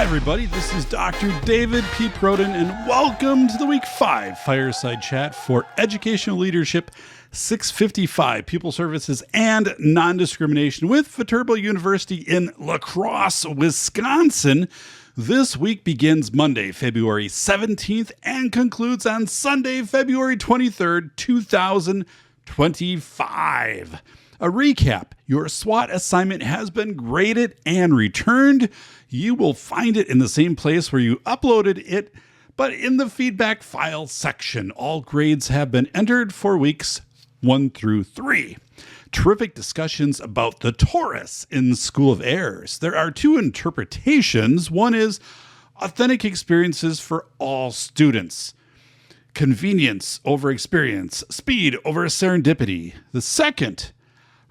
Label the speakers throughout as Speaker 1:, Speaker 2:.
Speaker 1: everybody. This is Dr. David P. Perrodin, and welcome to the Week 5 Fireside Chat for Educational Leadership 655, Pupil Services and Nondiscrimination with Viterbo University in La Crosse, Wisconsin. This week begins Monday, February 17th, and concludes on Sunday, February 23rd, 2025. A recap: your SWOT assignment has been graded and returned. You will find it in the same place where you uploaded it, but in the feedback file section. All grades have been entered for weeks 1 through 3. Terrific discussions about the TORUS in School of Errors. There are two interpretations. One is authentic experiences for all students. Convenience over experience. Speed over serendipity. The second,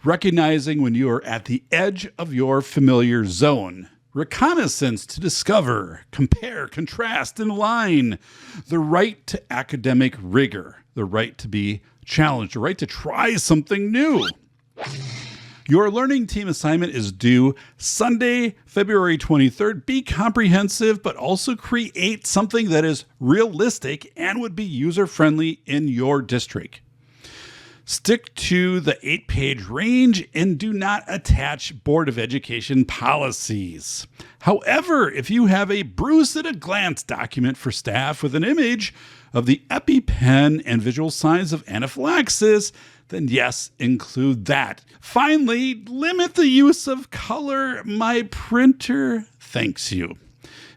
Speaker 1: recognizing when you are at the edge of your familiar zone. Reconnaissance to discover, compare, contrast, and align. The right to academic rigor. The right to be challenged. The right to try something new. Your learning team assignment is due Sunday, February 23rd. Be comprehensive, but also create something that is realistic and would be user-friendly in your district. Stick to the 8-page range and do not attach Board of Education policies. However, if you have a Bruce at a glance document for staff with an image of the EpiPen and visual signs of anaphylaxis, then yes, include that. Finally, limit the use of color. My printer thanks you.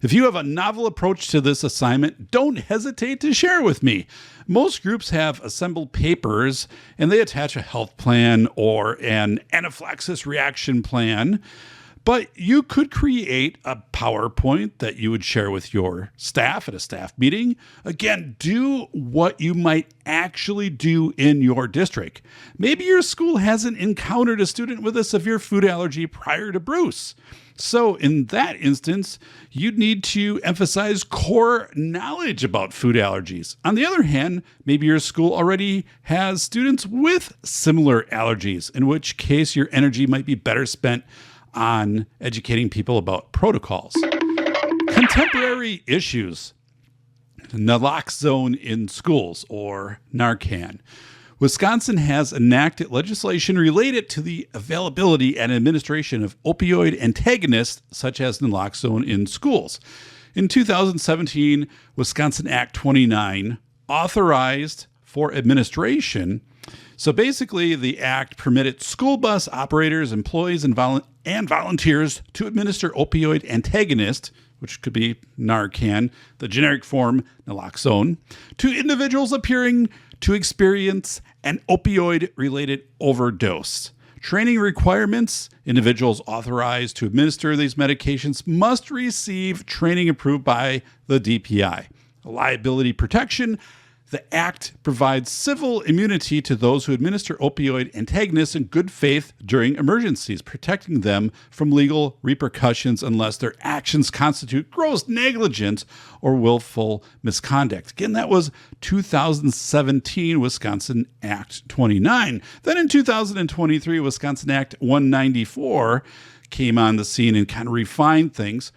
Speaker 1: If you have a novel approach to this assignment, don't hesitate to share with me. Most groups have assembled papers and they attach a health plan or an anaphylaxis reaction plan, but you could create a PowerPoint that you would share with your staff at a staff meeting. Again, do what you might actually do in your district. Maybe your school hasn't encountered a student with a severe food allergy prior to Bruce. So in that instance, you'd need to emphasize core knowledge about food allergies. On the other hand, maybe your school already has students with similar allergies, in which case your energy might be better spent on educating people about protocols. Contemporary issues. Naloxone in schools, or Narcan. Wisconsin has enacted legislation related to the availability and administration of opioid antagonists such as naloxone in schools. In 2017, Wisconsin Act 29 authorized for administration. So basically, the act permitted school bus operators, employees, and volunteers to administer opioid antagonist, which could be Narcan, the generic form naloxone, to individuals appearing to experience an opioid-related overdose. Training requirements: individuals authorized to administer these medications must receive training approved by the DPI. Liability protection: the Act provides civil immunity to those who administer opioid antagonists in good faith during emergencies, protecting them from legal repercussions unless their actions constitute gross negligence or willful misconduct. Again, that was 2017 Wisconsin Act 29. Then in 2023, Wisconsin Act 194 came on the scene and kind of refined things,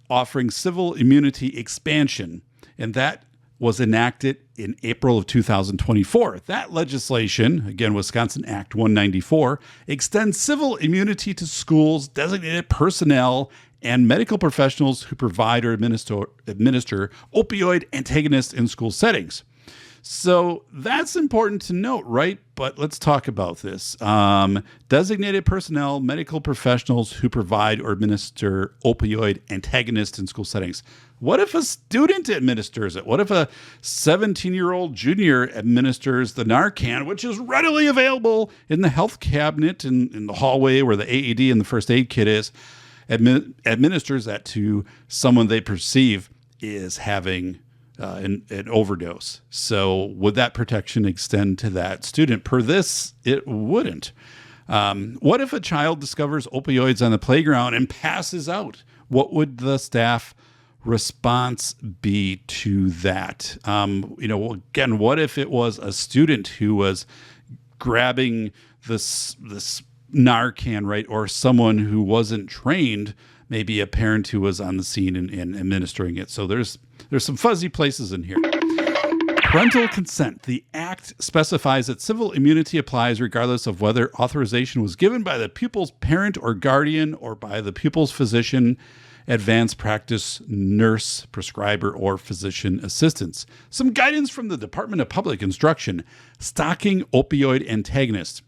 Speaker 1: offering civil immunity expansion. And that was enacted in April of 2024. That legislation, again, Wisconsin Act 194, extends civil immunity to schools, designated personnel, and medical professionals who provide or administer opioid antagonists in school settings. So that's important to note, right? But let's talk about this. Designated personnel, medical professionals who provide or administer opioid antagonists in school settings. What if a student administers it? What if a 17-year-old junior administers the Narcan, which is readily available in the health cabinet in the hallway where the AED and the first aid kit is, administers that to someone they perceive is having an overdose? So would that protection extend to that student? Per this, it wouldn't. What if a child discovers opioids on the playground and passes out? What would the staff response be to that? Again, what if it was a student who was grabbing this Narcan, right, or someone who wasn't trained maybe a parent who was on the scene and administering it. So there's some fuzzy places in here. Parental consent. The Act specifies that civil immunity applies regardless of whether authorization was given by the pupil's parent or guardian or by the pupil's physician, advanced practice nurse, prescriber, or physician assistants. Some guidance from the Department of Public Instruction. Stocking opioid antagonists.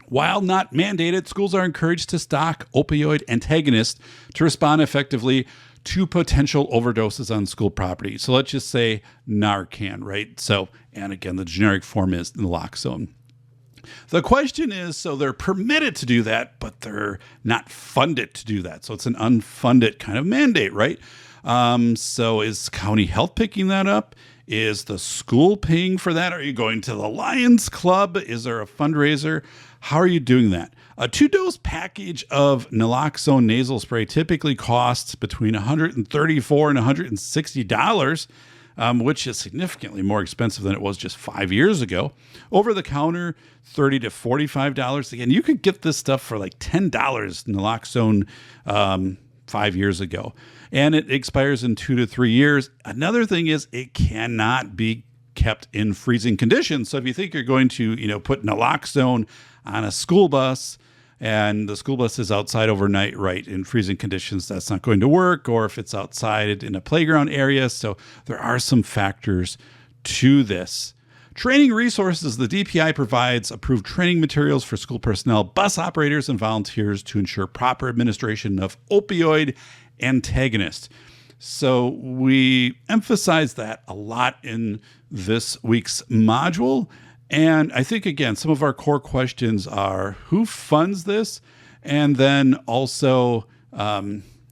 Speaker 1: While not mandated, schools are encouraged to stock opioid antagonists to respond effectively to potential overdoses on school property. So let's just say Narcan, right? So, and again, the generic form is Naloxone. The question is, so they're permitted to do that, but they're not funded to do that. So it's an unfunded kind of mandate, right? So is county health picking that up? Is the school paying for that? Are you going to the Lions Club? Is there a fundraiser? How are you doing that? A 2-dose package of Naloxone nasal spray typically costs between $134 and $160, which is significantly more expensive than it was just 5 years ago. Over the counter, $30 to $45. Again, you could get this stuff for like $10 Naloxone 5 years ago. And it expires in 2 to 3 years. Another thing is it cannot be kept in freezing conditions. So if you think you're going to, put Naloxone on a school bus and the school bus is outside overnight, right, in freezing conditions, that's not going to work. Or if it's outside in a playground area. So there are some factors to this. Training resources. The DPI provides approved training materials for school personnel, bus operators, and volunteers to ensure proper administration of opioid antagonists. So we emphasize that a lot in this week's module. And I think, again, some of our core questions are who funds this? And then also,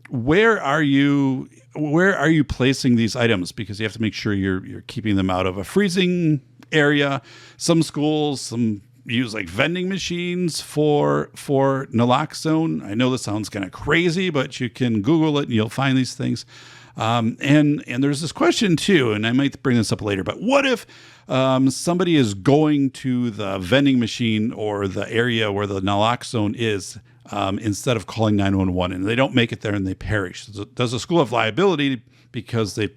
Speaker 1: where are you placing these items? Because you have to make sure you're keeping them out of a freezing area. Some schools, use like vending machines for Naloxone. I know this sounds kind of crazy, but you can Google it and you'll find these things. And there's this question too, and I might bring this up later, but what if somebody is going to the vending machine or the area where the Naloxone is instead of calling 911 and they don't make it there and they perish? Does the school have liability because they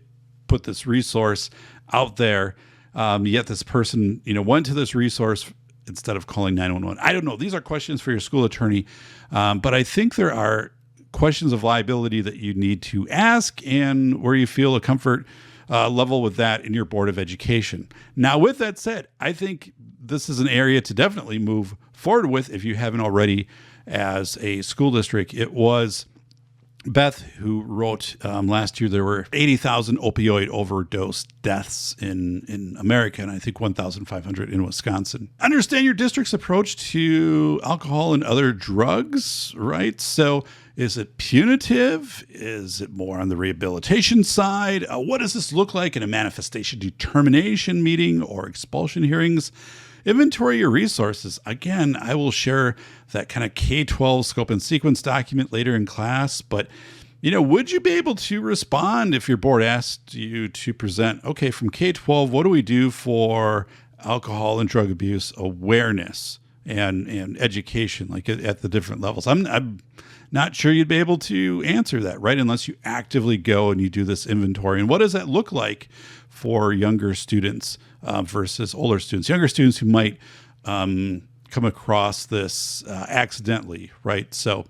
Speaker 1: put this resource out there, yet this person went to this resource instead of calling 911? I don't know. These are questions for your school attorney, but I think there are questions of liability that you need to ask and where you feel a comfort level with that in your Board of Education. Now, with that said, I think this is an area to definitely move forward with if you haven't already as a school district. It was Beth who wrote last year there were 80,000 opioid overdose deaths in America, and I think 1,500 in Wisconsin. Understand your district's approach to alcohol and other drugs, right? So is it punitive? Is it more on the rehabilitation side? What does this look like in a manifestation determination meeting or expulsion hearings? Inventory your resources. Again, I will share that kind of K-12 scope and sequence document later in class, but would you be able to respond if your board asked you to present, okay, from K-12, what do we do for alcohol and drug abuse awareness and education, like at the different levels? I'm not sure you'd be able to answer that, right? Unless you actively go and you do this inventory. And what does that look like for younger students versus older students? Younger students who might come across this accidentally, right? So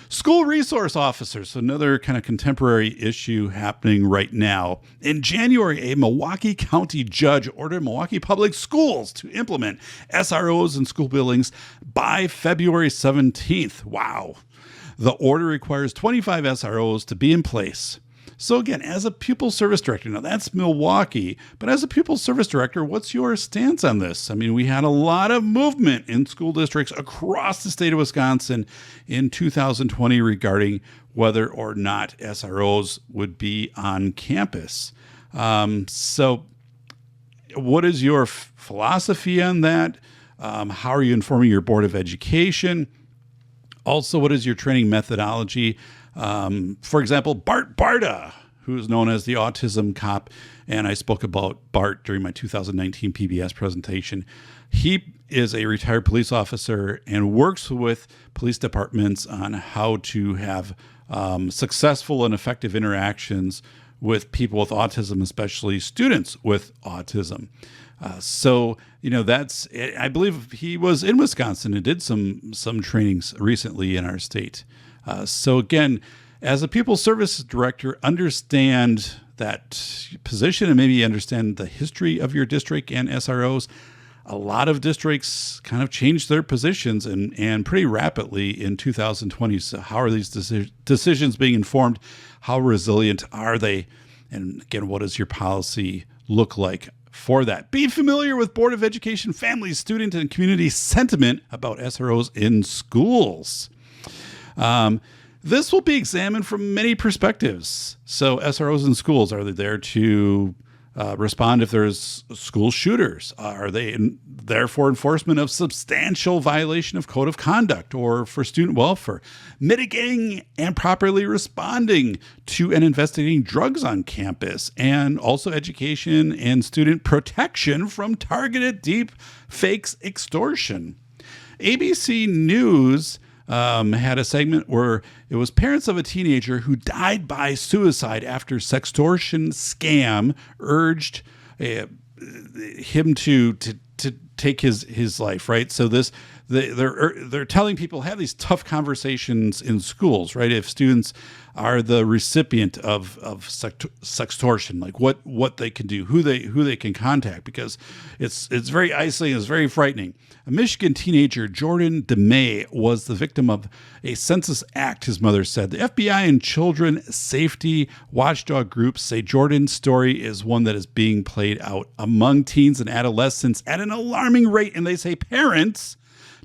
Speaker 1: school resource officers, another kind of contemporary issue happening right now. In January, a Milwaukee County judge ordered Milwaukee Public Schools to implement SROs in school buildings by February 17th. Wow. The order requires 25 SROs to be in place. So again, as a pupil service director, now that's Milwaukee, but as a pupil service director, what's your stance on this? I mean, we had a lot of movement in school districts across the state of Wisconsin in 2020 regarding whether or not SROs would be on campus. So what is your philosophy on that? How are you informing your Board of Education? Also, what is your training methodology? For example, Bart Barta, who is known as the autism cop, and I spoke about Bart during my 2019 PBS presentation. He is a retired police officer and works with police departments on how to have successful and effective interactions with people with autism, especially students with autism. So, I believe he was in Wisconsin and did some trainings recently in our state. So again, as a pupil services director, understand that position and maybe understand the history of your district and SROs. A lot of districts kind of changed their positions and pretty rapidly in 2020. So how are these decisions being informed? How resilient are they? And again, what does your policy look like for that? Be familiar with Board of Education, family, student, and community sentiment about SROs in schools. This will be examined from many perspectives. So SROs in schools, are they there to respond if there's school shooters? Are they there for enforcement of substantial violation of code of conduct or for student welfare? Mitigating and properly responding to and investigating drugs on campus, and also education and student protection from targeted deep fakes extortion. ABC News had a segment where it was parents of a teenager who died by suicide after sextortion scam urged him to take his life, right? So they're telling people, have these tough conversations in schools, right? If students are the recipient of sextortion, like what they can do, who they can contact, because it's very isolating, it's very frightening. A Michigan teenager, Jordan DeMay, was the victim of a census act, his mother said. The FBI and children safety watchdog groups say Jordan's story is one that is being played out among teens and adolescents at an alarming rate, and they say parents,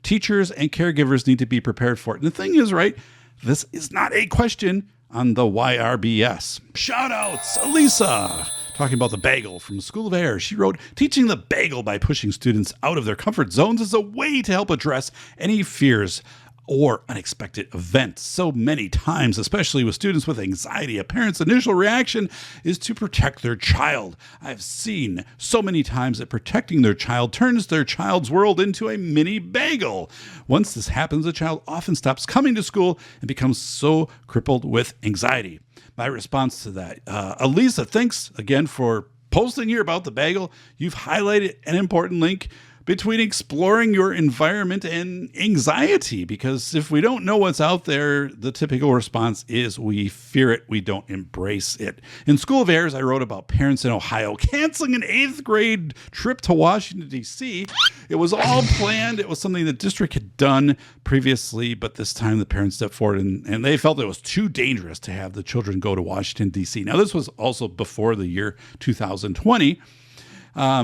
Speaker 1: teachers, and caregivers need to be prepared for it. And the thing is, right, this is not a question on the YRBS. Shoutouts, Elisa, talking about the Bagel from School of Air. She wrote, teaching the Bagel by pushing students out of their comfort zones is a way to help address any fears or unexpected events. So many times, especially with students with anxiety, a parent's initial reaction is to protect their child. I've seen so many times that protecting their child turns their child's world into a mini bagel. Once this happens, the child often stops coming to school and becomes so crippled with anxiety. My response to that, Elisa, thanks again for posting here about the Bagel. You've highlighted an important link between exploring your environment and anxiety, because if we don't know what's out there, the typical response is we fear it, we don't embrace it. In School of Airs, I wrote about parents in Ohio canceling an 8th grade trip to Washington, D.C. It was all planned. It was something the district had done previously, but this time the parents stepped forward and they felt it was too dangerous to have the children go to Washington, D.C. Now, this was also before the year 2020.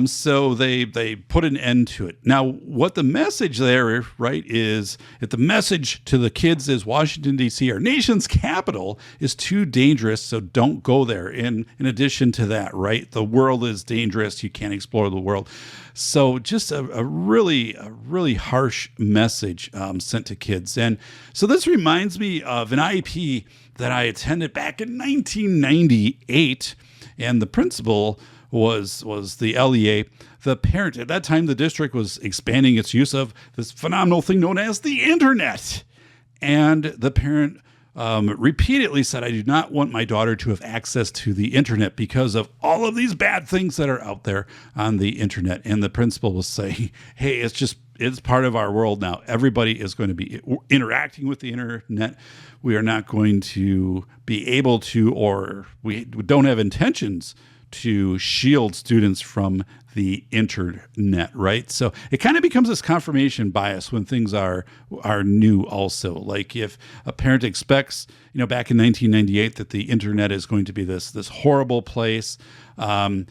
Speaker 1: So they put an end to it. Now, what the message there, right, is if the message to the kids is Washington, D.C., our nation's capital, is too dangerous, so don't go there. In addition to that, right, the world is dangerous. You can't explore the world. So just a really harsh message sent to kids. And so this reminds me of an IEP that I attended back in 1998, and the principal was the LEA. The parent, at that time, the district was expanding its use of this phenomenal thing known as the internet. And the parent repeatedly said, I do not want my daughter to have access to the internet because of all of these bad things that are out there on the internet. And the principal was saying, hey, it's part of our world now. Everybody is going to be interacting with the internet. We are not going to be able to, or we don't have intentions to shield students from the internet, right? So it kind of becomes this confirmation bias when things are new also. Like if a parent expects, back in 1998 that the internet is going to be this horrible place, then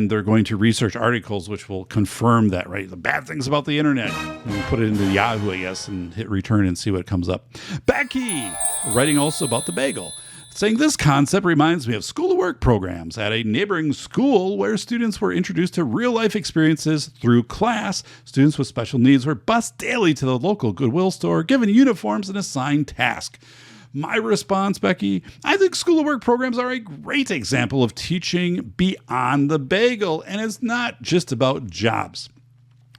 Speaker 1: they're going to research articles which will confirm that, right? The bad things about the internet. And put it into Yahoo, I guess, and hit return and see what comes up. Becky, writing also about the Bagel, saying this concept reminds me of school to work programs at a neighboring school where students were introduced to real life experiences through class. Students with special needs were bused daily to the local Goodwill store, given uniforms and assigned tasks. My response, Becky, I think school to work programs are a great example of teaching beyond the Bagel, and it's not just about jobs.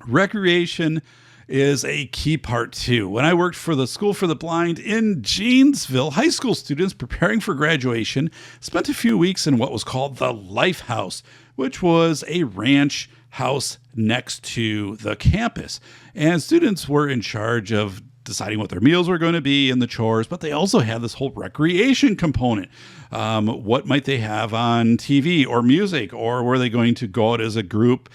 Speaker 1: Recreation is a key part too. When I worked for the School for the Blind in Janesville, high school students preparing for graduation spent a few weeks in what was called the Life House, which was a ranch house next to the campus. And students were in charge of deciding what their meals were going to be and the chores, but they also had this whole recreation component. What might they have on TV or music, or were they going to go out as a group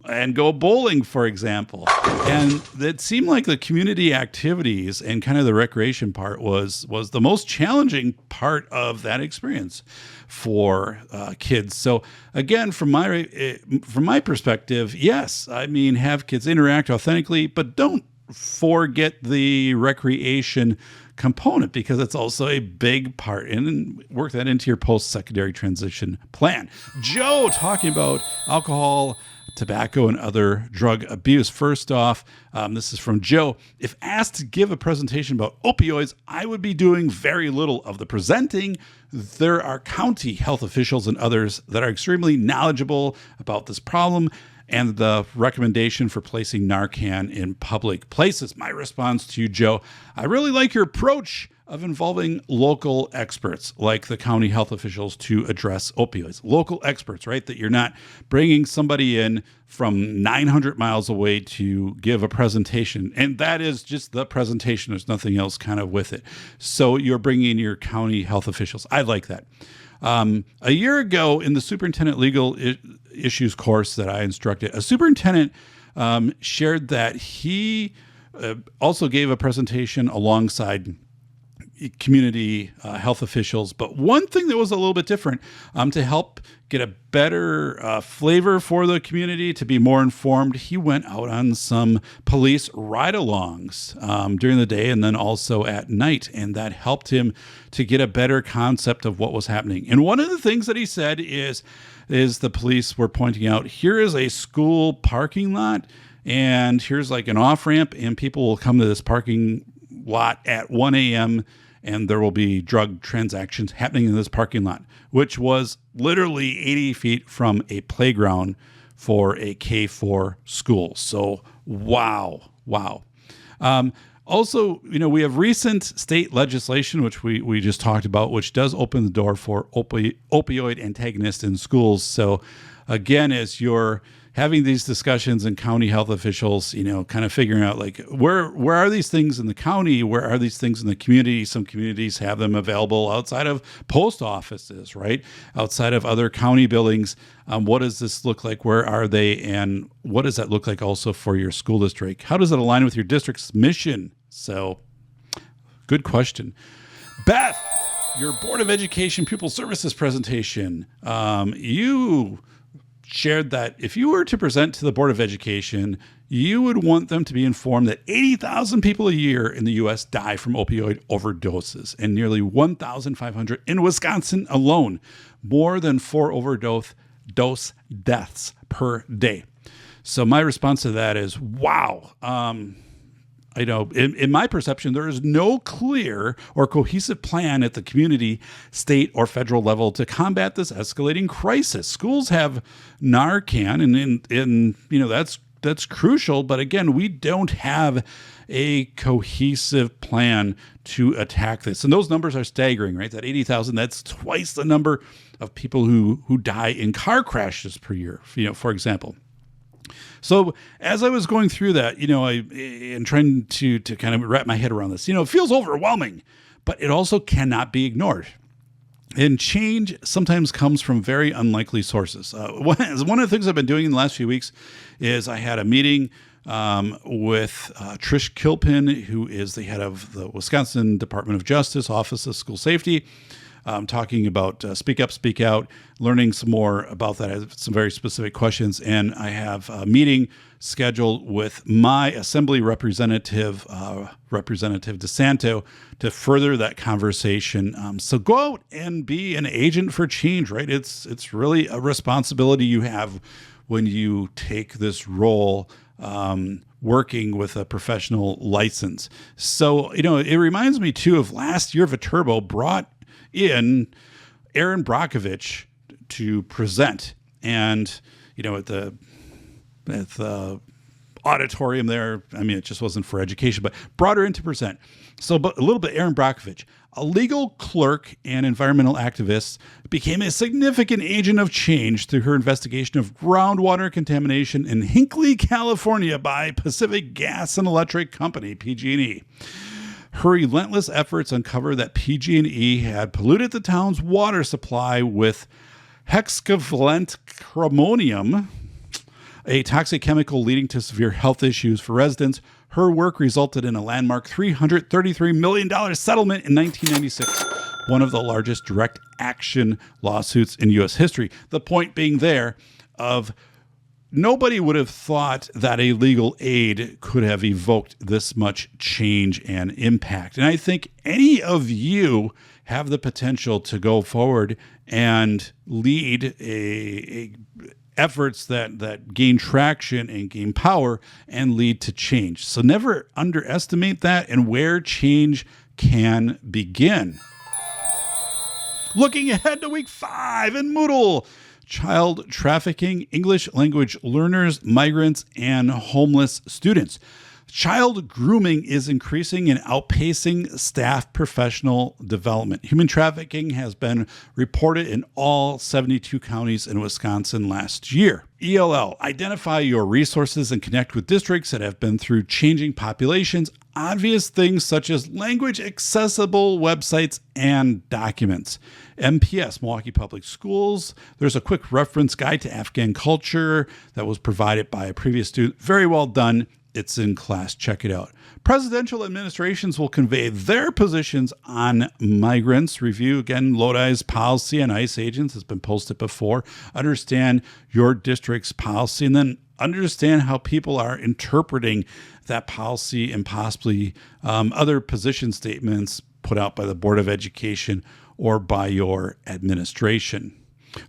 Speaker 1: and go bowling, for example? And it seemed like the community activities and kind of the recreation part was the most challenging part of that experience for kids. So again, from my perspective, yes, I mean, have kids interact authentically, but don't forget the recreation component, because it's also a big part, and work that into your post-secondary transition plan. Joe talking about alcohol, tobacco, and other drug abuse. First off, this is from Joe. If asked to give a presentation about opioids, I would be doing very little of the presenting. There are county health officials and others that are extremely knowledgeable about this problem and the recommendation for placing Narcan in public places. My response to you, Joe, I really like your approach of involving local experts like the county health officials to address opioids. Local experts, right? That you're not bringing somebody in from 900 miles away to give a presentation. And that is just the presentation. There's nothing else kind of with it. So you're bringing in your county health officials. I like that. A year ago in the superintendent legal issues course that I instructed, a superintendent shared that he also gave a presentation alongside community health officials. But one thing that was a little bit different to help get a better flavor for the community, to be more informed, he went out on some police ride-alongs during the day and then also at night. And that helped him to get a better concept of what was happening. And one of the things that he said is the police were pointing out, here is a school parking lot, and here's like an off-ramp, and people will come to this parking lot at 1 a.m., and there will be drug transactions happening in this parking lot, which was literally 80 feet from a playground for a K-4 school. So, wow. Also, we have recent state legislation, which we just talked about, which does open the door for opioid antagonists in schools. So, again, as you're having these discussions and county health officials, kind of figuring out like where are these things in the county? Where are these things in the community? Some communities have them available outside of post offices, right? Outside of other county buildings. What does this look like? Where are they? And what does that look like also for your school district? How does it align with your district's mission? So good question. Beth, your Board of Education Pupil Services presentation. You shared that if you were to present to the Board of Education, you would want them to be informed that 80,000 people a year in the U.S. die from opioid overdoses, and nearly 1,500 in Wisconsin alone, more than 4 overdose deaths per day. So my response to that is, wow. I know in my perception, there is no clear or cohesive plan at the community, state, or federal level to combat this escalating crisis. Schools have Narcan, and that's crucial. But again, we don't have a cohesive plan to attack this. And those numbers are staggering, right? That 80,000, that's twice the number of people who die in car crashes per year, for example. So as I was going through that, and trying to kind of wrap my head around this, it feels overwhelming, but it also cannot be ignored. And change sometimes comes from very unlikely sources. One of the things I've been doing in the last few weeks is I had a meeting with Trish Kilpin, who is the head of the Wisconsin Department of Justice Office of School Safety, talking about Speak Up, Speak Out, learning some more about that. I have some very specific questions, and I have a meeting scheduled with my assembly representative, Representative DeSanto, to further that conversation. So go out and be an agent for change, right? It's really a responsibility you have when you take this role, working with a professional license. So, it reminds me too of last year, Viterbo brought in Aaron Brockovich to present, and at the auditorium there. I mean, it just wasn't for education, but brought her in to present. So, but a little bit, Erin Brockovich, a legal clerk and environmental activist, became a significant agent of change through her investigation of groundwater contamination in Hinckley, California by Pacific Gas and Electric Company, PG&E. Her relentless efforts uncovered that PG&E had polluted the town's water supply with hexavalent chromium, a toxic chemical leading to severe health issues for residents. Her work resulted in a landmark $333 million settlement in 1996, one of the largest direct action lawsuits in U.S. history. The point being there of nobody would have thought that a legal aid could have evoked this much change and impact. And I think any of you have the potential to go forward and lead a efforts that gain traction and gain power and lead to change. So never underestimate that and where change can begin. Looking ahead to week 5 in MOODLE, child trafficking, English language learners, migrants, and homeless students. Child grooming is increasing and outpacing staff professional development. Human trafficking has been reported in all 72 counties in Wisconsin last year. ELL, identify your resources and connect with districts that have been through changing populations. Obvious things such as language accessible websites and documents. MPS, Milwaukee Public Schools. There's a quick reference guide to Afghan culture that was provided by a previous student. Very well done. It's in class. Check it out. Presidential administrations will convey their positions on migrants. Review, again, Lodi's policy on ICE agents has been posted before. Understand your district's policy and then understand how people are interpreting that policy and possibly other position statements put out by the Board of Education or by your administration.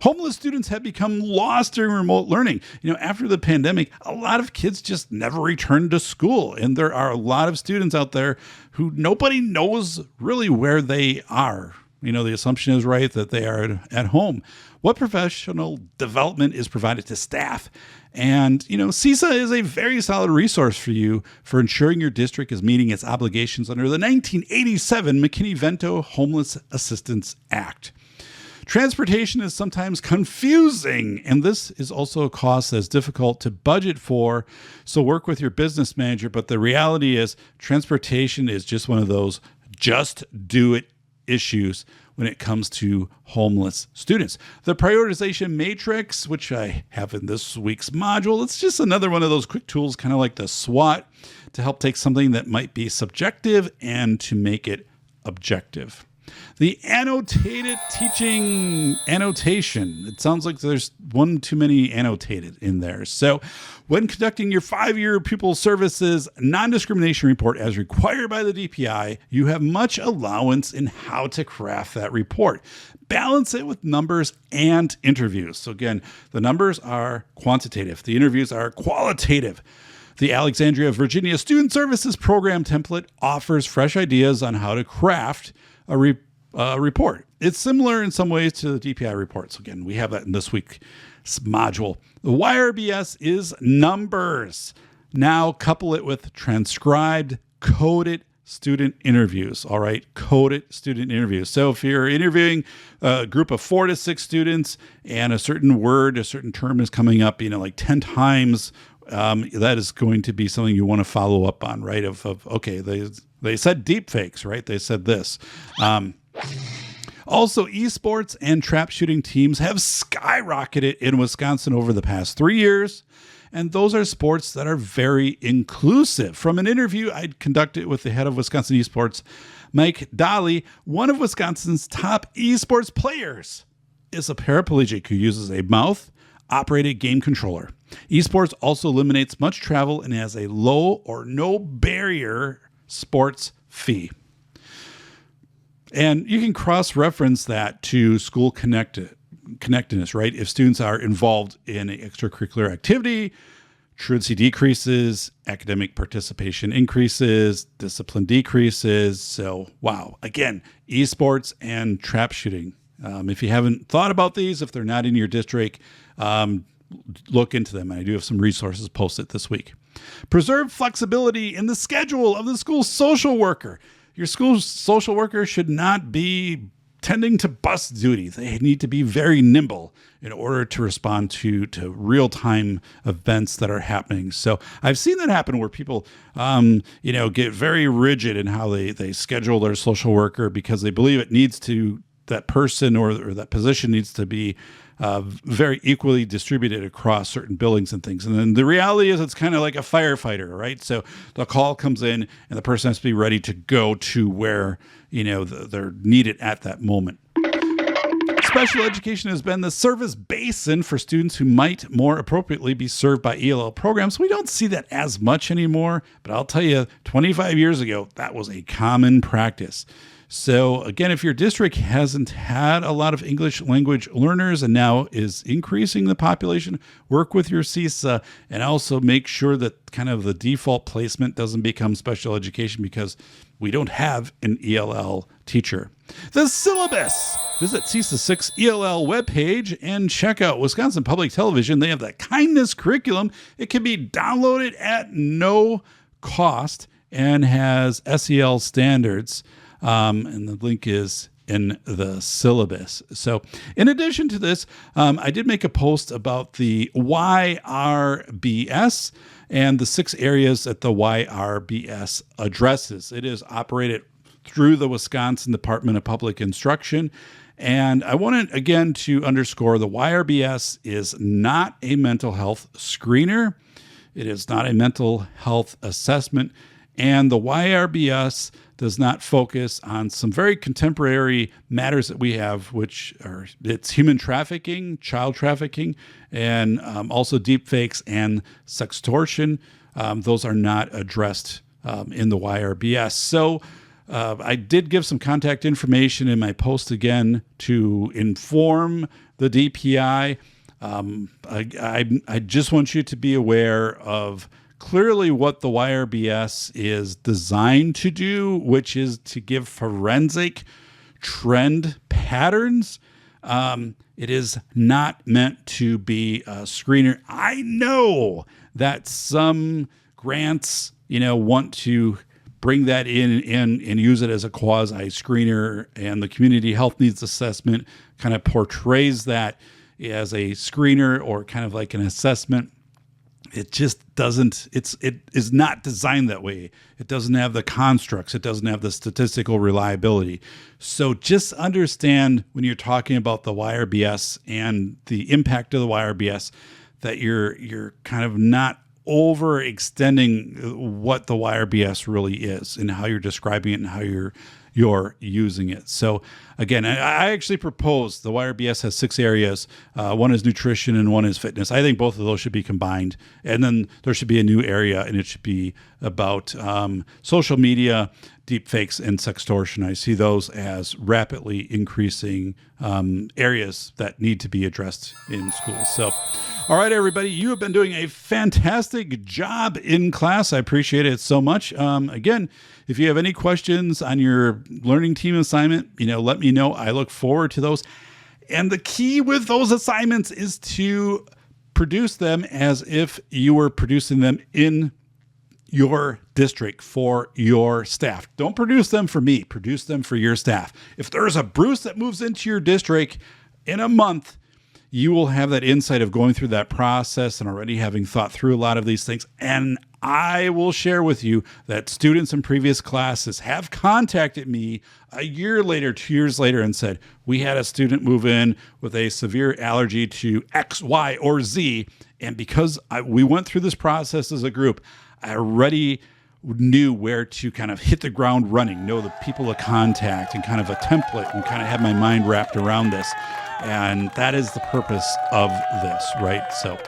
Speaker 1: Homeless students have become lost during remote learning. After the pandemic, a lot of kids just never returned to school. And there are a lot of students out there who nobody knows really where they are. The assumption is right that they are at home. What professional development is provided to staff? And, CESA is a very solid resource for you for ensuring your district is meeting its obligations under the 1987 McKinney-Vento Homeless Assistance Act. Transportation is sometimes confusing, and this is also a cost that's difficult to budget for, so work with your business manager. But the reality is transportation is just one of those just do it issues when it comes to homeless students. The Prioritization Matrix, which I have in this week's module, it's just another one of those quick tools, kind of like the SWOT, to help take something that might be subjective and to make it objective. The annotated teaching annotation. It sounds like there's one too many annotated in there. So when conducting your 5-year Pupil Services Nondiscrimination report as required by the DPI, you have much allowance in how to craft that report. Balance it with numbers and interviews. So again, the numbers are quantitative. The interviews are qualitative. The Alexandria, Virginia Student Services Program template offers fresh ideas on how to craft a report. It's similar in some ways to the DPI reports. Again, we have that in this week's module. The YRBS is numbers. Now couple it with transcribed, coded student interviews. All right, coded student interviews. So if you're interviewing a group of 4 to 6 students and a certain word, a certain term is coming up, like 10 times, that is going to be something you want to follow up on, right? Okay, they said deep fakes, right? They said this. Also, esports and trap shooting teams have skyrocketed in Wisconsin over the past 3 years. And those are sports that are very inclusive. From an interview I conducted with the head of Wisconsin Esports, Mike Daly, one of Wisconsin's top esports players is a paraplegic who uses a mouth-operated game controller. Esports also eliminates much travel and has a low or no barrier sports fee. And you can cross-reference that to school connectedness, right? If students are involved in an extracurricular activity, truancy decreases, academic participation increases, discipline decreases. So, wow. Again, esports and trap shooting. If you haven't thought about these, if they're not in your district, look into them. I do have some resources posted this week. Preserve flexibility in the schedule of the school social worker. Your school social worker should not be tending to bus duty. They need to be very nimble in order to respond to real-time events that are happening. So I've seen that happen where people, get very rigid in how they schedule their social worker because they believe that person or that position needs to be very equally distributed across certain buildings and things. And then the reality is it's kind of like a firefighter, right? So the call comes in and the person has to be ready to go to where, they're needed at that moment. Special education has been the service basin for students who might more appropriately be served by ELL programs. We don't see that as much anymore, but I'll tell you, 25 years ago, that was a common practice. So again, if your district hasn't had a lot of English language learners and now is increasing the population, work with your CESA and also make sure that kind of the default placement doesn't become special education because we don't have an ELL teacher. The syllabus. Visit CESA 6 ELL webpage and check out Wisconsin Public Television. They have the kindness curriculum. It can be downloaded at no cost and has SEL standards. And the link is in the syllabus. So in addition to this, I did make a post about the YRBS and the 6 areas that the YRBS addresses. It is operated through the Wisconsin Department of Public Instruction. And I wanted, again, to underscore the YRBS is not a mental health screener. It is not a mental health assessment. And the YRBS does not focus on some very contemporary matters that we have, which are it's human trafficking, child trafficking, and also deepfakes and sextortion. Those are not addressed in the YRBS. So I did give some contact information in my post again to inform the DPI. I just want you to be aware of clearly what the YRBS is designed to do, which is to give forensic trend patterns. It is not meant to be a screener. I know that some grants, want to bring that in and use it as a quasi screener, and the community health needs assessment kind of portrays that as a screener or kind of like an assessment. It just doesn't, it is not designed that way. It doesn't have the constructs. It doesn't have the statistical reliability. So just understand when you're talking about the YRBS and the impact of the YRBS that you're kind of not overextending what the YRBS really is and how you're describing it and how you're using it. So again, I actually proposed the YRBS has 6 areas. One is nutrition and one is fitness. I think both of those should be combined. And then there should be a new area, and it should be about social media, deepfakes, and sextortion. I see those as rapidly increasing areas that need to be addressed in schools. So, all right, everybody, you have been doing a fantastic job in class. I appreciate it so much. Again, if you have any questions on your learning team assignment, let me know. I look forward to those. And the key with those assignments is to produce them as if you were producing them in your district for your staff. Don't produce them for me. Produce them for your staff. If there's a Bruce that moves into your district in a month, you will have that insight of going through that process and already having thought through a lot of these things. And I will share with you that students in previous classes have contacted me a year later, 2 years later, and said, we had a student move in with a severe allergy to X, Y, or Z. And because we went through this process as a group, I already knew where to kind of hit the ground running, know the people to contact, and kind of a template, and kind of have my mind wrapped around this. And that is the purpose of this, right? So